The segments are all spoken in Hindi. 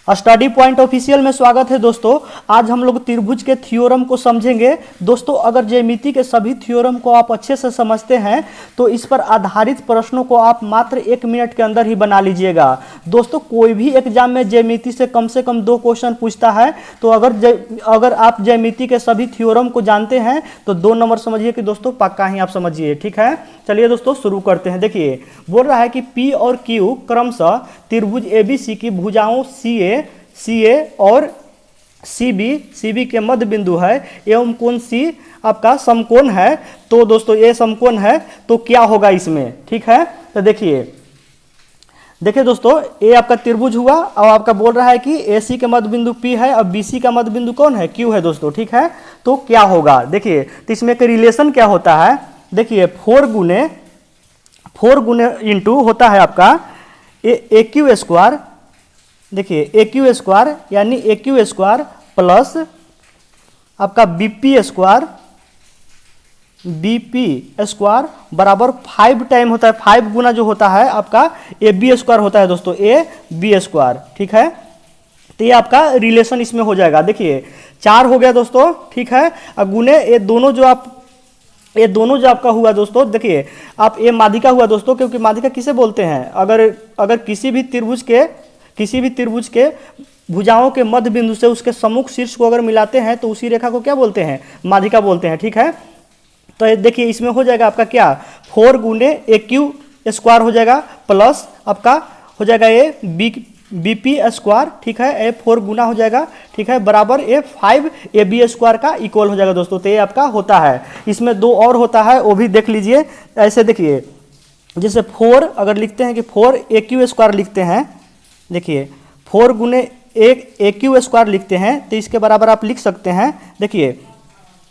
स्टडी पॉइंट ऑफिशियल में स्वागत है दोस्तों। आज हम लोग त्रिभुज के थ्योरम को समझेंगे। दोस्तों अगर ज्यामिति के सभी थ्योरम को आप अच्छे से समझते हैं तो इस पर आधारित प्रश्नों को आप मात्र 1 मिनट के अंदर ही बना लीजिएगा। दोस्तों कोई भी एग्जाम में ज्यामिति से कम 2 क्वेश्चन पूछता है, तो अगर आप ज्यामिति के सभी थ्योरम को जानते हैं तो 2 नंबर समझिए कि दोस्तों पक्का ही आप समझिए। ठीक है, चलिए दोस्तों शुरू करते हैं। देखिए बोल रहा है कि P और Q क्रमशः त्रिभुज ABC की भुजाओं CA और CB के मध्य बिंदु है एवं कोण C आपका समकोण है। तो दोस्तों ये समकोण है तो क्या होगा इसमें। ठीक है, तो देखिए दोस्तों ये आपका त्रिभुज हुआ और आपका बोल रहा है कि AC के मध्य बिंदु P है और BC का मध्य बिंदु कौन है, Q है दोस्तों। ठीक है, तो क्या होगा देखिए, तो इसमें एक रिलेशन क्या होता है। देखिए 4 गुने इंटू होता है आपका AQ स्क्वायर। देखिए AQ स्क्वायर यानी AQ स्क्वायर प्लस आपका BP स्क्वायर बराबर 5 टाइम होता है। 5 गुना जो होता है आपका AB स्क्वायर होता है दोस्तों, AB स्क्वायर। ठीक है, तो ये आपका रिलेशन इसमें हो जाएगा। देखिए 4 हो गया दोस्तों। ठीक है, और गुने ये दोनों जो आपका हुआ दोस्तों। देखिए आप ये माध्यिका हुआ दोस्तों, क्योंकि माध्यिका किसे बोलते हैं, अगर किसी भी त्रिभुज के भुजाओं के मध्य बिंदु से उसके सम्मुख शीर्ष को अगर मिलाते हैं तो उसी रेखा को क्या बोलते हैं, माध्यिका बोलते हैं। ठीक है, तो देखिए इसमें हो जाएगा आपका क्या, 4 गुने AQ स्क्वायर हो जाएगा प्लस आपका हो जाएगा ये BP स्क्वायर। ठीक है, ये 4 गुना हो जाएगा। ठीक है, बराबर ये 5 AB स्क्वायर का इक्वल हो जाएगा दोस्तों। तो ये आपका होता है। इसमें 2 और होता है, वो भी देख लीजिए। ऐसे देखिए जैसे 4 अगर लिखते हैं कि 4 AQ स्क्वायर लिखते हैं, देखिए 4 गुने AQ स्क्वायर लिखते हैं तो इसके बराबर आप लिख सकते हैं। देखिए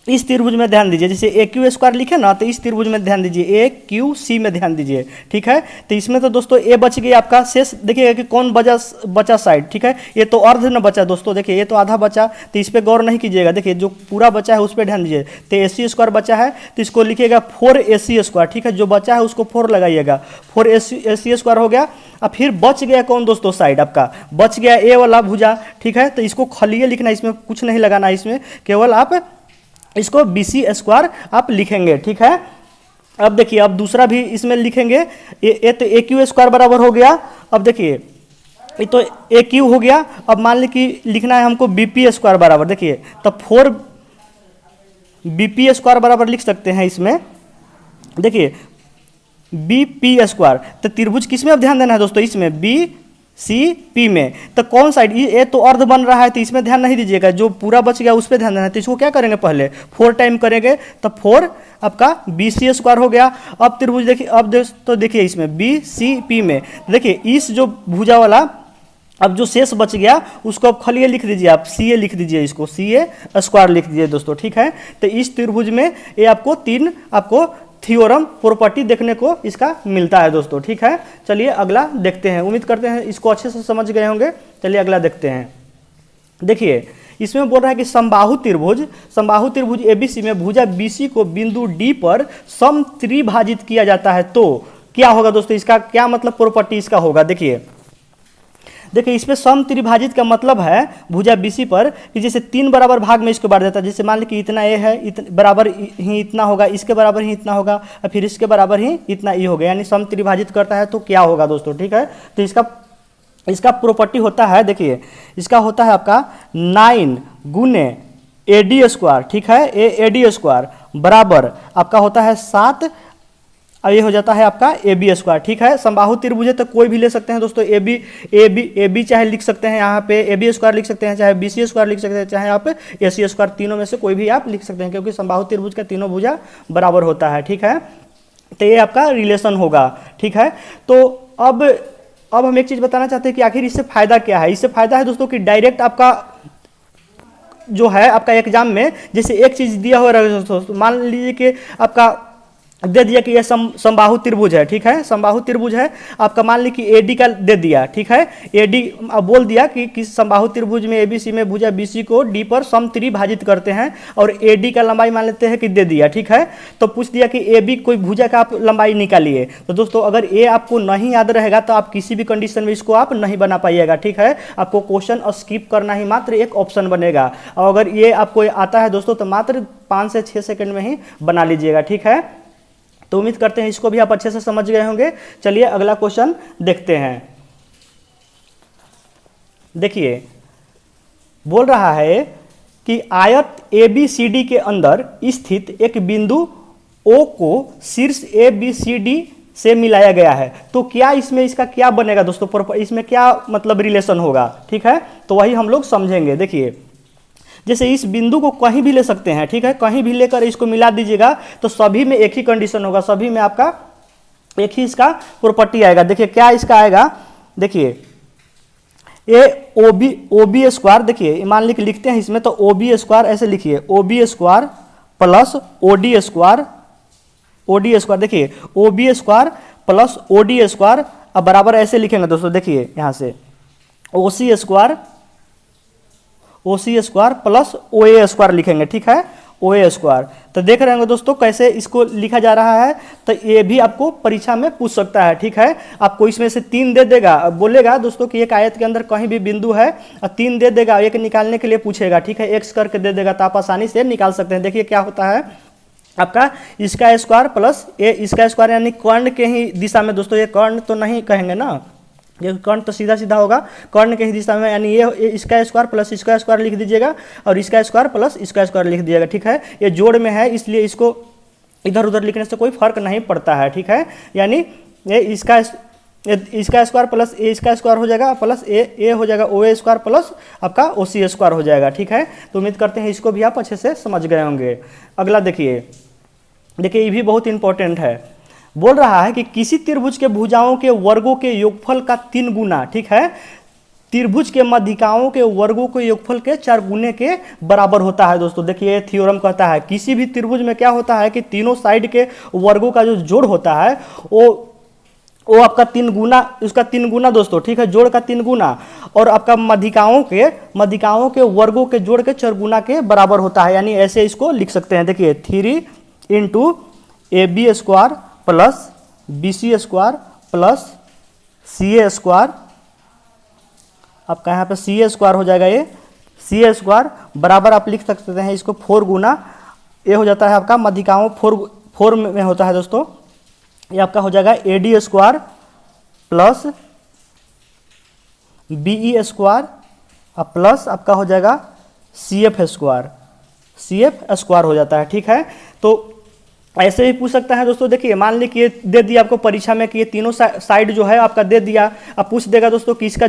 इस त्रिभुज में ध्यान दीजिए, जैसे AQ स्क्वायर लिखे ना, तो इस त्रिभुज में ध्यान दीजिए, AQC में ध्यान दीजिए। ठीक है, तो इसमें तो दोस्तों A बच गया आपका, शेष देखिएगा कि कौन बचा साइड। ठीक है, ये तो अर्ध न बचा दोस्तों, देखिए ये तो आधा बचा, तो इस पर गौर नहीं कीजिएगा। देखिए जो पूरा बचा है उस पर ध्यान दीजिए। तो AC स्क्वायर बचा है तो इसको लिखिएगा 4AC स्क्वायर। ठीक है, जो बचा है उसको 4 लगाइएगा, 4AC स्क्वायर हो गया। अब फिर बच गया कौन दोस्तों, साइड आपका बच गया A वाला भुजा। ठीक है, तो इसको खाली लिखना, इसमें कुछ नहीं लगाना, इसमें केवल आप इसको BC स्क्वायर आप लिखेंगे। ठीक है, अब देखिए अब दूसरा भी इसमें लिखेंगे। ये तो AQ स्क्वायर बराबर हो गया। अब देखिए ये तो AQ हो गया। अब मान ली कि लिखना है हमको BP स्क्वायर बराबर, देखिए तो 4 BP स्क्वायर बराबर लिख सकते हैं इसमें। देखिए BP स्क्वायर, तो त्रिभुज किस में अब ध्यान देना है दोस्तों, इसमें BCP में। तो कौन साइड, ये तो अर्ध बन रहा है तो इसमें ध्यान नहीं दीजिएगा, जो पूरा बच गया उस पर ध्यान देना है। तो इसको क्या करेंगे, पहले 4 टाइम करेंगे तो 4 आपका BC स्क्वायर हो गया। अब त्रिभुज देखिए, अब तो देखिए इसमें BCP में देखिए इस जो भुजा वाला अब जो शेष बच गया उसको अब खाली लिख दीजिए, आप CA लिख दीजिए, इसको CA स्क्वायर लिख दीजिए दोस्तों। ठीक है, तो इस त्रिभुज में ये आपको 3 आपको थ्योरम प्रॉपर्टी देखने को इसका मिलता है दोस्तों। ठीक है, चलिए अगला देखते हैं। उम्मीद करते हैं इसको अच्छे से समझ गए होंगे। चलिए अगला देखते हैं। देखिए इसमें बोल रहा है कि समबाहु त्रिभुज ABC में भुजा BC को बिंदु D पर समत्रिभाजित किया जाता है तो क्या होगा दोस्तों, इसका क्या मतलब प्रॉपर्टी इसका होगा। देखिए इसमें समत्रिभाजित का मतलब है भुजा BC पर कि जैसे 3 बराबर भाग में इसको बांट देता है। जैसे मान ली कि इतना A है, बराबर ही इतना होगा, इसके बराबर ही इतना होगा और फिर इसके बराबर ही इतना E होगा, यानी समत्रिभाजित करता है तो क्या होगा दोस्तों। ठीक है, तो इसका प्रॉपर्टी होता है, देखिए इसका होता है आपका 9 गुने AD स्क्वायर। ठीक है, AD स्क्वायर बराबर आपका होता है 7 और ये हो जाता है आपका AB स्क्वायर। ठीक है, समबाहु त्रिभुज है तो कोई भी ले सकते हैं दोस्तों, AB चाहे लिख सकते हैं, यहाँ पे AB स्क्वायर लिख सकते हैं, चाहे BC स्क्वायर लिख सकते हैं, चाहे आप AC स्क्वायर, तीनों में से कोई भी आप लिख सकते हैं, क्योंकि समबाहु त्रिभुज का तीनों भुजा बराबर होता है। ठीक है, तो ये आपका रिलेशन होगा। ठीक है, तो अब हम एक चीज़ बताना चाहते हैं कि आखिर इससे फायदा क्या है। इससे फायदा है दोस्तों कि डायरेक्ट आपका जो है आपका एग्जाम में जैसे एक चीज़ दिया हुआ है दोस्तों, मान लीजिए कि आपका दे दिया कि ये समबाहु त्रिभुज है, ठीक है, समबाहु त्रिभुज है आपका, मान ली कि एडी का दे दिया, ठीक है, एडी बोल दिया कि किस समबाहु त्रिभुज में एबीसी में भुजा बीसी को डी पर समत्रिभाजित करते हैं और एडी का लंबाई मान लेते हैं कि दे दिया, ठीक है। तो पूछ दिया कि एबी कोई भुजा का आप लंबाई निकालिए। तो दोस्तों अगर ये आपको नहीं याद रहेगा तो आप किसी भी कंडीशन में इसको आप नहीं बना पाइएगा, ठीक है, आपको क्वेश्चन स्किप करना ही मात्र एक ऑप्शन बनेगा। और अगर ये आपको आता है दोस्तों तो मात्र 5 से 6 सेकंड में ही बना लीजिएगा, ठीक है। तो उम्मीद करते हैं इसको भी आप अच्छे से समझ गए होंगे। चलिए अगला क्वेश्चन देखते हैं। देखिए बोल रहा है कि आयत ABCD के अंदर स्थित एक बिंदु O को शीर्ष ABCD से मिलाया गया है, तो क्या इसमें इसका क्या बनेगा दोस्तों, इसमें क्या मतलब रिलेशन होगा, ठीक है। तो वही हम लोग समझेंगे। देखिए जैसे इस बिंदु को कहीं भी ले सकते हैं, ठीक है, कहीं भी लेकर इसको मिला दीजिएगा तो सभी में एक ही कंडीशन होगा, सभी में आपका एक ही इसका प्रॉपर्टी आएगा। देखिए क्या इसका आएगा, देखिए ये OB स्क्वायर, देखिए मान ली लिखते हैं इसमें तो OB स्क्वायर ऐसे लिखिए, OB square plus OD square, देखिए OB square plus OD square, अब बराबर ऐसे लिखेंगे दोस्तों, देखिए यहाँ से OC square plus OA square लिखेंगे, ठीक है, OA स्क्वायर। तो देख रहे होंगे दोस्तों कैसे इसको लिखा जा रहा है। तो ये भी आपको परीक्षा में पूछ सकता है, ठीक है, आपको इसमें से 3 दे देगा, बोलेगा दोस्तों कि एक आयत के अंदर कहीं भी बिंदु है और 3 दे देगा, एक निकालने के लिए पूछेगा, ठीक है, x करके दे देगा तो आप आसानी से निकाल सकते हैं। देखिए क्या होता है आपका इसका स्क्वायर प्लस ए इसका स्क्वायर, यानी कर्ण के ही दिशा में दोस्तों, ये कर्ण तो नहीं कहेंगे ना, ये कर्ण तो सीधा सीधा होगा, कर्ण के ही दिशा में, यानी ये इसका स्क्वायर प्लस इसका स्क्वायर लिख दीजिएगा और इसका स्क्वायर प्लस इसका स्क्वायर लिख दीजिएगा, ठीक है। ये जोड़ में है इसलिए इसको इधर उधर लिखने से कोई फर्क नहीं पड़ता है, ठीक है, यानी ये इसका स्क्वायर प्लस ए इसका स्क्वायर हो जाएगा प्लस ए हो जाएगा OA स्क्वायर प्लस आपका OC स्क्वायर हो जाएगा, ठीक है। तो उम्मीद करते हैं इसको भी आप अच्छे से समझ गए होंगे। अगला देखिए ये भी बहुत इंपॉर्टेंट है। बोल रहा है कि किसी त्रिभुज के भुजाओं के वर्गों के योगफल का 3 गुना, ठीक है, त्रिभुज के मध्यिकाओं के वर्गों के योगफल के 4 गुने के बराबर होता है। दोस्तों देखिए थ्योरम कहता है किसी भी त्रिभुज में क्या होता है कि तीनों साइड के वर्गों का जो जोड़ होता है वो आपका 3 गुना, उसका 3 गुना दोस्तों, ठीक है, जोड़ का 3 गुना, और आपका मध्यिकाओं के वर्गों के जोड़ के 4 गुना के बराबर होता है। यानी ऐसे इसको लिख सकते हैं, देखिए 3 × AB square plus BC square plus CA square, आपका यहाँ पे CA स्क्वायर हो जाएगा, ये CA स्क्वायर बराबर आप लिख सकते हैं इसको 4 गुना, ये हो जाता है आपका मध्यिकाओं 4 में होता है दोस्तों, ये आपका हो जाएगा AD square plus BE square plus आपका हो जाएगा CF स्क्वायर हो जाता है, ठीक है। तो ऐसे ही पूछ सकता है दोस्तों। देखिए मान ली कि ये दे दिया आपको परीक्षा में कि ये तीनों साइड जो है आपका दे दिया, अब पूछ देगा दोस्तों कि इसका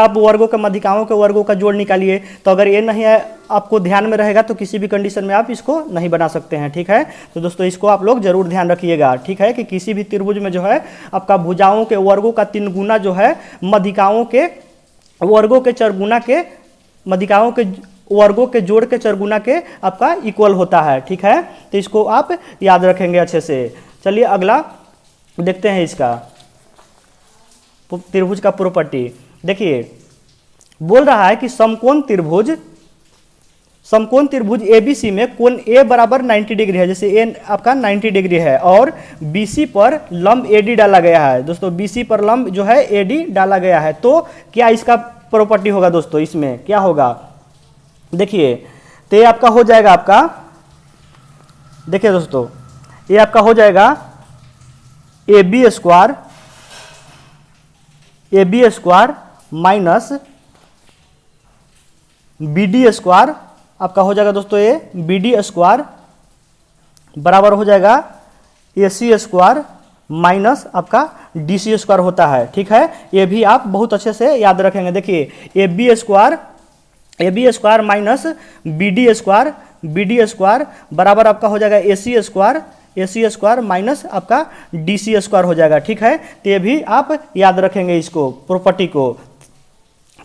आप वर्गों के मध्यिकाओं के वर्गों का जोड़ निकालिए। तो अगर ये नहीं है आपको ध्यान में रहेगा तो किसी भी कंडीशन में आप इसको नहीं बना सकते हैं, ठीक है। तो दोस्तों इसको आप लोग जरूर ध्यान रखिएगा, ठीक है, कि किसी भी त्रिभुज में जो है आपका भुजाओं के वर्गों का 3 गुना जो है मध्यिकाओं के वर्गों के 4 गुना के, मध्यिकाओं के वर्गों के जोड़ के 4 गुना के आपका इक्वल होता है, ठीक है। तो इसको आप याद रखेंगे अच्छे से। चलिए अगला देखते हैं इसका त्रिभुज का प्रॉपर्टी। देखिए बोल रहा है कि समकोण त्रिभुज ABC में कोण A बराबर 90 डिग्री है, जैसे A आपका 90 डिग्री है और BC पर लंब AD डाला गया है। दोस्तों BC पर लंब जो है AD डाला गया है, तो क्या इसका प्रॉपर्टी होगा दोस्तों, इसमें क्या होगा, देखिए तो ये आपका हो जाएगा आपका, देखिए दोस्तों ये आपका हो जाएगा AB square minus BD square, आपका हो जाएगा दोस्तों ये BD स्क्वायर बराबर हो जाएगा AC स्क्वायर माइनस आपका DC स्क्वायर होता है, ठीक है। ये भी आप बहुत अच्छे से याद रखेंगे। देखिए AB square minus BD square बराबर आपका हो जाएगा AC स्क्वायर माइनस आपका DC स्क्वायर हो जाएगा, ठीक है। तो ये भी आप याद रखेंगे इसको प्रॉपर्टी को।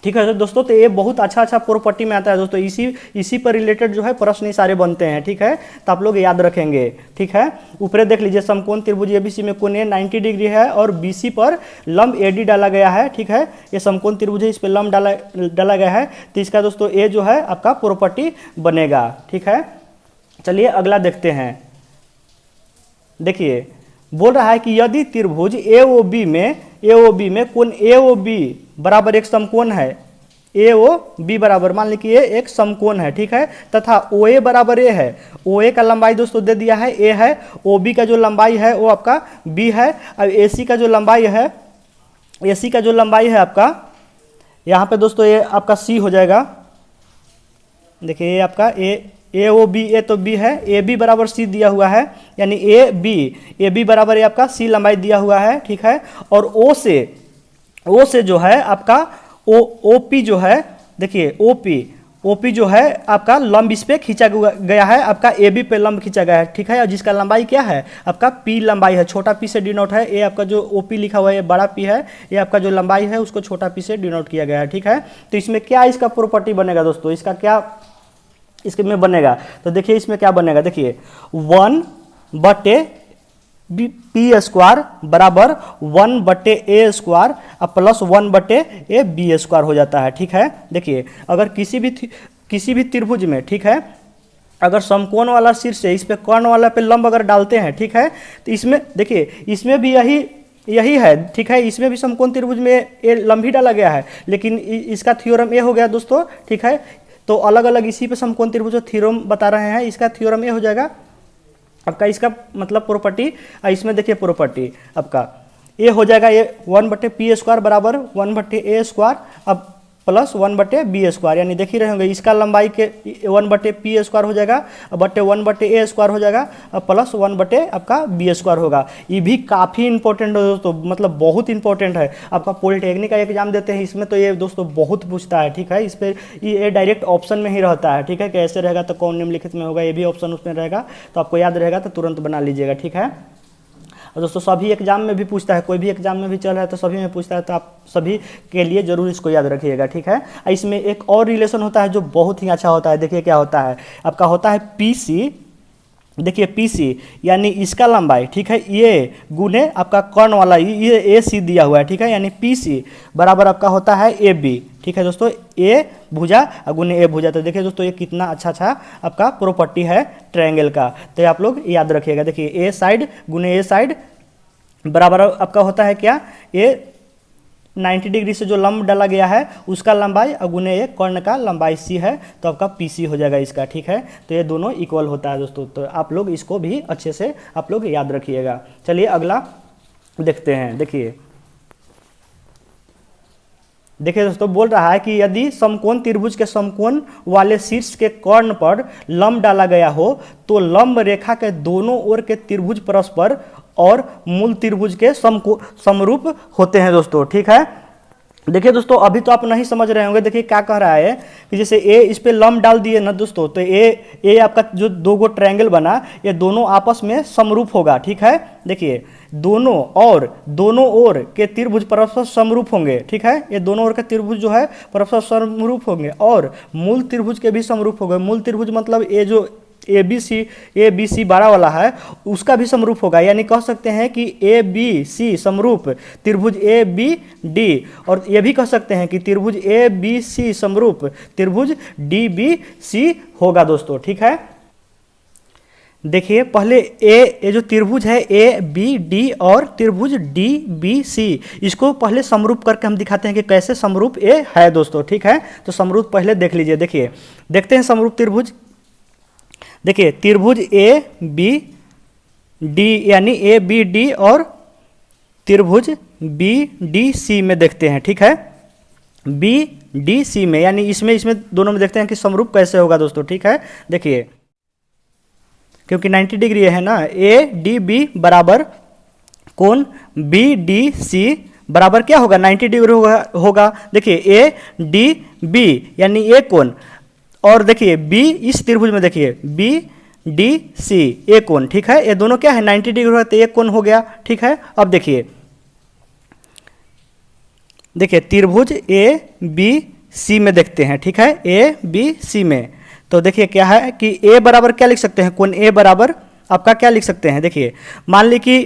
ठीक है दोस्तों। तो ये बहुत अच्छा प्रॉपर्टी में आता है दोस्तों, इसी पर रिलेटेड जो है प्रश्न ही सारे बनते हैं। ठीक है, तो आप लोग याद रखेंगे। ठीक है, ऊपर देख लीजिए, समकोण त्रिभुज एबीसी में कोण ए 90 डिग्री है और बीसी पर लंब एडी डाला गया है। ठीक है, ये समकोण त्रिभुज है, इस पर लंब डाला गया है, तो इसका दोस्तों ए जो है आपका प्रॉपर्टी बनेगा। ठीक है, चलिए अगला देखते हैं। देखिए बोल रहा है कि यदि त्रिभुज एओबी में कोण एओबी बराबर एक समकोण है, एओबी बराबर मान लीजिए एक समकोण है। ठीक है, तथा ओए बराबर ए है, ओए का लंबाई दोस्तों दे दिया है ए है, ओबी का जो लंबाई है वो आपका बी है, अब एसी का जो लंबाई है आपका यहाँ पे दोस्तों ये आपका सी हो जाएगा। देखिए ये आपका ए ओ बी, ए तो बी है, ए बी बराबर सी दिया हुआ है, यानी ए बी बराबर ये आपका सी लंबाई दिया हुआ है। ठीक है, और ओ से जो है आपका ओ पी जो है, देखिए ओ पी जो है आपका लंब इस पे खींचा गया है, आपका ए बी पे लंब खींचा गया है। ठीक है, और जिसका लंबाई क्या है आपका पी लंबाई है, छोटा पी से डिनोट है, ये आपका जो ओ पी लिखा हुआ है ये बड़ा पी है, ये आपका जो लंबाई है उसको छोटा पी से डिनोट किया गया है। ठीक है, तो इसमें क्या इसका प्रॉपर्टी बनेगा दोस्तों, इसका क्या इसके में बनेगा, तो देखिए इसमें क्या बनेगा, देखिए 1/p² बराबर 1/a² अब प्लस 1/ab² हो जाता है। ठीक है, देखिए अगर किसी भी त्रिभुज में, ठीक है, अगर समकोण वाला शीर्ष है, इस पे कर्ण वाला पे लंब अगर डालते हैं, ठीक है, तो इसमें देखिए इसमें भी यही है। ठीक है, इसमें भी समकोण त्रिभुज में ए लंब ही डाला गया है, लेकिन इसका थ्योरम ए हो गया दोस्तों। ठीक है, तो अलग अलग इसी पे समकोण त्रिभुज थ्योरम बता रहे हैं, इसका थ्योरम ये हो जाएगा आपका, इसका मतलब प्रॉपर्टी, इसमें देखिए प्रॉपर्टी आपका ये हो जाएगा, ये 1/p² बराबर 1/a² अब प्लस 1/b², यानी देख ही रहे होंगे इसका लंबाई के 1/p² हो जाएगा, बटे 1/a² हो जाएगा, प्लस 1/ आपका b² होगा। ये भी काफ़ी इंपॉर्टेंट है दोस्तों, मतलब बहुत इंपॉर्टेंट है। आपका पॉलिटेक्निक का एग्जाम देते हैं इसमें तो ये दोस्तों बहुत पूछता है। ठीक है, इस पर ये डायरेक्ट ऑप्शन में ही रहता है। ठीक है, कैसे रहेगा तो कौन निम्नलिखित में होगा, ये भी ऑप्शन उसमें रहेगा, तो आपको याद रहेगा तो तुरंत बना लीजिएगा। ठीक है, और दोस्तों सभी एग्जाम में भी पूछता है, कोई भी एग्जाम में भी चल रहा है तो सभी में पूछता है, तो आप सभी के लिए जरूर इसको याद रखिएगा। ठीक है, इसमें एक और रिलेशन होता है जो बहुत ही अच्छा होता है, देखिए क्या होता है आपका, होता है पीसी। देखिए पीसी यानी इसका लंबाई, ठीक है, ये गुने आपका कर्ण वाला ये ए सी दिया हुआ है। ठीक है, यानी पीसी बराबर आपका होता है ए बी। ठीक है दोस्तों, ए भुजा गुने ए भुजा। तो देखिए दोस्तों ये कितना अच्छा आपका प्रॉपर्टी है ट्रायंगल का, तो आप लोग याद रखिएगा। देखिए ए साइड गुने ए साइड बराबर आपका होता है क्या, ए 90 डिग्री से जो लंब डाला गया है उसका लंबाई गुने ये कर्ण का लंबाई सी है, तो आपका पीसी हो जाएगा इसका। ठीक है, तो ये दोनों इक्वल होता है दोस्तों, तो आप लोग इसको भी अच्छे से आप लोग याद रखिएगा। चलिए अगला देखते हैं। देखिए दोस्तों बोल रहा है कि यदि समकोण त्रिभुज के समकोण वाले शीर्ष के कर्ण पर लंब डाला गया हो तो लंब रेखा के दोनों ओर के त्रिभुज परस्पर और मूल त्रिभुज के समरूप होते हैं दोस्तों। ठीक है, देखिए दोस्तों अभी तो आप नहीं समझ रहे होंगे, देखिए क्या कह रहा है कि जैसे ए इस पे लंब डाल दिए ना दोस्तों, तो ए आपका जो दो गो ट्रायंगल बना, ये दोनों आपस में समरूप होगा। ठीक है, देखिए दोनों ओर के त्रिभुज परस्पर समरूप होंगे। ठीक है, ये दोनों ओर के त्रिभुज जो है परस्पर समरूप होंगे और मूल त्रिभुज के भी समरूप होंगे। मूल त्रिभुज मतलब ये जो ए बी सी बड़ा वाला है उसका भी समरूप होगा, यानी कह सकते हैं कि ए बी सी समरूप त्रिभुज ए बी डी, और ये भी कह सकते हैं कि त्रिभुज ए बी सी समरूप त्रिभुज डी बी सी होगा दोस्तों। ठीक है, देखिए पहले ये जो त्रिभुज है ए बी डी और त्रिभुज डी बी सी, इसको पहले समरूप करके हम दिखाते हैं कि कैसे समरूप ए है दोस्तों। ठीक है, तो समरूप पहले देख लीजिए। देखिए देखते हैं समरूप त्रिभुज। देखिए त्रिभुज ए बी डी यानी ए बी डी और त्रिभुज बी डी सी में देखते हैं। ठीक है, बी डी सी में यानी इसमें दोनों में देखते हैं कि समरूप कैसे होगा दोस्तों। ठीक है, देखिए क्योंकि 90 डिग्री है ना, ए डी बी बराबर कोण बी डी सी बराबर क्या होगा 90 डिग्री होगा। देखिए ए डी बी यानी ए कोण, और देखिए बी इस त्रिभुज में देखिए बी डी सी ए कोण। ठीक है, ये दोनों क्या है 90 डिग्री होगा, तो एक कोण हो गया। ठीक है, अब देखिए देखिए त्रिभुज ए बी सी में देखते हैं, ठीक है, ए बी सी में। तो देखिए क्या है कि ए बराबर क्या लिख सकते हैं, कोण ए बराबर आपका क्या लिख सकते हैं, देखिए मान ली कि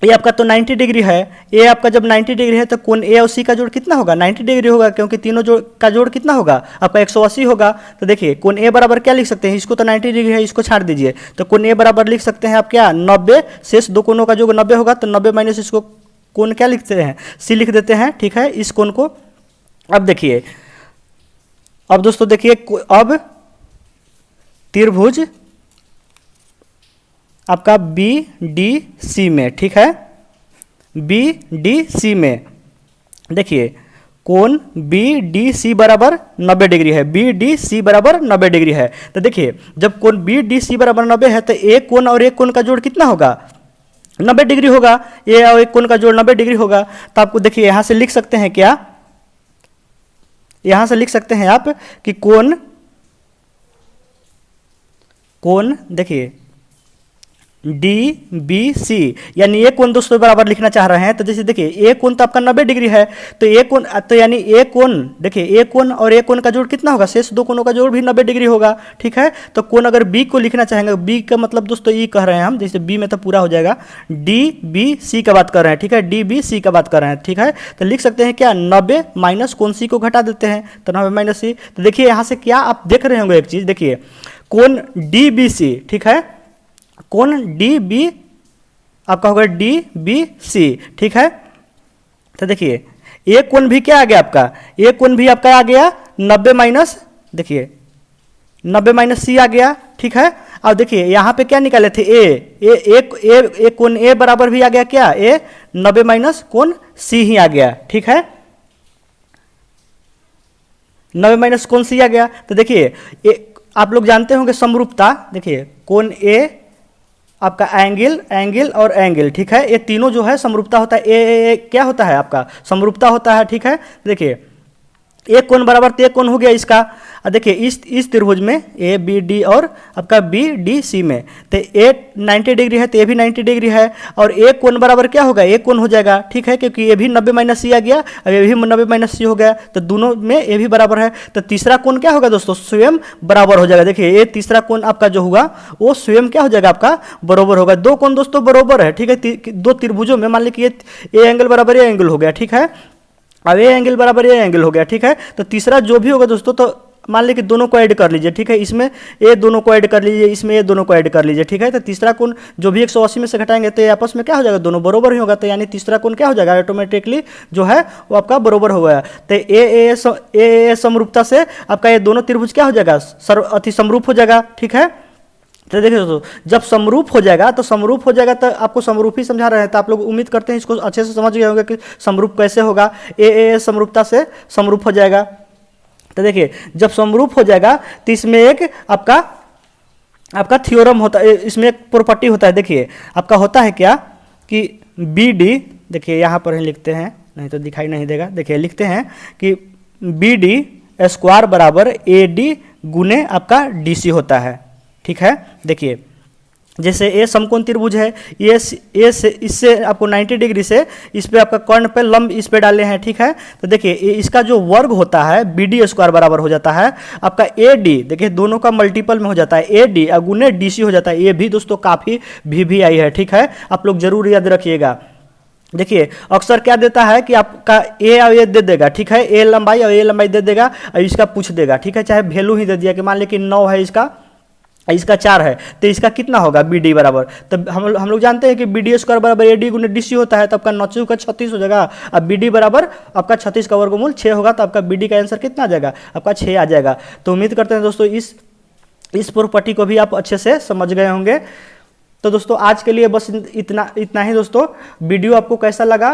ये आपका तो 90 डिग्री है, ए आपका जब 90 डिग्री है तो कोण ए और सी का जोड़ कितना होगा, 90 डिग्री होगा, क्योंकि तीनों जोड़ का जोड़ कितना होगा आपका 180 होगा। तो देखिए कोण ए बराबर क्या लिख सकते हैं, इसको तो 90 डिग्री है, इसको छाड़ दीजिए, तो कोण ए बराबर लिख सकते हैं आप क्या 90, शेष दो कोणों का जो 90 होगा, तो 90 माइनस इसको कोण क्या लिखते हैं, सी लिख देते हैं, ठीक है, इस कोण को। अब देखिए, अब दोस्तों देखिए, अब त्रिभुज आपका बी डी सी में, ठीक है, बी डी सी में देखिए कोण बी डी सी बराबर 90 डिग्री है, बी डी सी बराबर 90 डिग्री है। तो देखिए जब कोण बी डी सी बराबर 90 है तो एक कोण और एक कोण का जोड़ कितना होगा, 90 डिग्री होगा, ये और एक कोण का जोड़ 90 डिग्री होगा। तो आपको देखिए यहां से लिख सकते हैं क्या, यहां से लिख सकते हैं आप कि कोण देखिए डी बी सी, यानी ये कोण दोस्तों बराबर लिखना चाह रहे हैं। तो जैसे देखिए ए कोण तो आपका 90 डिग्री है, तो ए कोण, तो यानी ए कोण, देखिए ए कोण और ए कोण का जोड़ कितना होगा, शेष दो कोणों का जोड़ भी 90 डिग्री होगा, ठीक है। तो कोण अगर बी को लिखना चाहेंगे, बी का मतलब दोस्तों ई कह रहे हैं हम, जैसे बी में तो पूरा हो जाएगा, डी बी सी का बात कर रहे हैं, ठीक है, डी बी सी का बात कर रहे हैं, ठीक है। तो लिख सकते हैं क्या 90 माइनस कोण सी को घटा देते हैं, तो 90 माइनस सी। तो देखिए यहाँ से क्या आप देख रहे होंगे एक चीज, देखिए कोण डी बी सी, ठीक है, कोण डी बी आपका होगा डी बी सी, ठीक है। तो देखिए ये कोण भी क्या आ गया आपका, ये कोण भी आपका आ गया 90 माइनस, देखिए 90 माइनस सी आ गया, ठीक है। अब देखिए यहाँ पे क्या निकाले थे ए कोण ए बराबर भी आ गया क्या, ए 90 माइनस कोण सी ही आ गया, ठीक है, 90 माइनस कोण सी आ गया। तो देखिए आप लोग जानते होंगे समरूपता, देखिए कोण ए आपका एंगल और एंगल, ठीक है, ये तीनों जो है समरूपता होता है, ए क्या होता है आपका समरूपता होता है, ठीक है। देखिए एक कोण बराबर तो एक कोण हो गया इसका, देखिए इस त्रिभुज में ए बी डी और आपका बी डी सी में, तो ए 90 डिग्री है तो ये भी 90 डिग्री है, और एक कोण बराबर क्या होगा, एक कोण हो जाएगा, ठीक है, क्योंकि ये भी 90 माइनस सी आ गया और ये भी 90 माइनस सी हो गया, तो दोनों में ये भी बराबर है। तो तीसरा कोण क्या होगा दोस्तों, स्वयं बराबर हो जाएगा। देखिए ये तीसरा कोण आपका जो हुआ वो स्वयं क्या हो जाएगा आपका बराबर होगा। दो कोण दोस्तों बराबर है, ठीक है, दो त्रिभुजों में मान लीजिए ये एंगल बराबर ये एंगल हो गया, ठीक है, अब ये एंगल बराबर ये एंगल हो गया, ठीक है। तो तीसरा जो भी होगा दोस्तों, तो मान लीजिए कि दोनों को ऐड कर लीजिए, ठीक है, इसमें ये दोनों को ऐड कर लीजिए, इसमें ये दोनों को ऐड कर लीजिए, ठीक है। तो तीसरा कोण जो भी 180 में से घटाएंगे तो ये आपस में क्या हो जाएगा, दोनों बराबर ही होगा, तो यानी तीसरा कोण क्या हो जाएगा, ऑटोमेटिकली जो है वो आपका बराबर हो गया। तो ए समरूपता से आपका ये दोनों त्रिभुज क्या हो जाएगा, अति समरूप हो जाएगा, ठीक है। तो देखिए दोस्तों जब समरूप हो जाएगा तो समरूप हो जाएगा, तो आपको समरूप ही समझा रहे हैं, तो आप लोग उम्मीद करते हैं इसको अच्छे से समझ गए होंगे कि समरूप कैसे होगा, ए समरूपता से समरूप हो जाएगा। तो देखिए जब समरूप हो जाएगा तो इसमें एक आपका थ्योरम होता है, इसमें एक प्रॉपर्टी होता है। देखिए आपका होता है क्या कि बी डी, देखिए यहाँ पर ही लिखते हैं, नहीं तो दिखाई नहीं देगा, देखिए लिखते हैं कि बी डी स्क्वायर बराबर ए डी गुने आपका डी सी होता है, ठीक है। देखिए जैसे ए समकोण त्रिभुज है, ये इससे आपको 90 डिग्री से इस पे आपका कर्ण पे लंब इस पे डाले हैं, ठीक है। तो देखिए इसका जो वर्ग होता है बी डी स्क्वायर बराबर हो जाता है आपका ए डी, देखिए दोनों का मल्टीपल में हो जाता है, ए डी गुने डी सी हो जाता है। ये भी दोस्तों काफ़ी भी आई है, ठीक है, आप लोग जरूर याद रखिएगा। देखिए अक्सर क्या देता है कि आपका ए और ए दे देगा, ठीक है, ए लंबाई और ए लंबाई दे देगा और इसका पूछ देगा, ठीक है, चाहे वैल्यू ही दे दिया कि मान लीजिए 9 है इसका 4 है, तो इसका कितना होगा बी डी बराबर। तब हम लोग जानते हैं कि बी डी स्क्वायर बराबर ए डी गुने डी सी होता है, तो आपका 9 का 36 हो जाएगा। अब बी डी बराबर आपका 36 का वर्गमूल 6 होगा, तो आपका बी डी का आंसर कितना आ जाएगा, आपका 6 आ जाएगा। तो उम्मीद करते हैं दोस्तों इस प्रॉपर्टी को भी आप अच्छे से समझ गए होंगे। तो दोस्तों आज के लिए बस इतना ही दोस्तों। वीडियो आपको कैसा लगा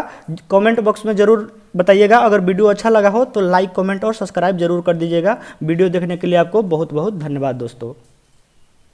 कमेंट बॉक्स में जरूर बताइएगा। अगर वीडियो अच्छा लगा हो तो लाइक कमेंट और सब्सक्राइब जरूर कर दीजिएगा। वीडियो देखने के लिए आपको बहुत बहुत धन्यवाद दोस्तों।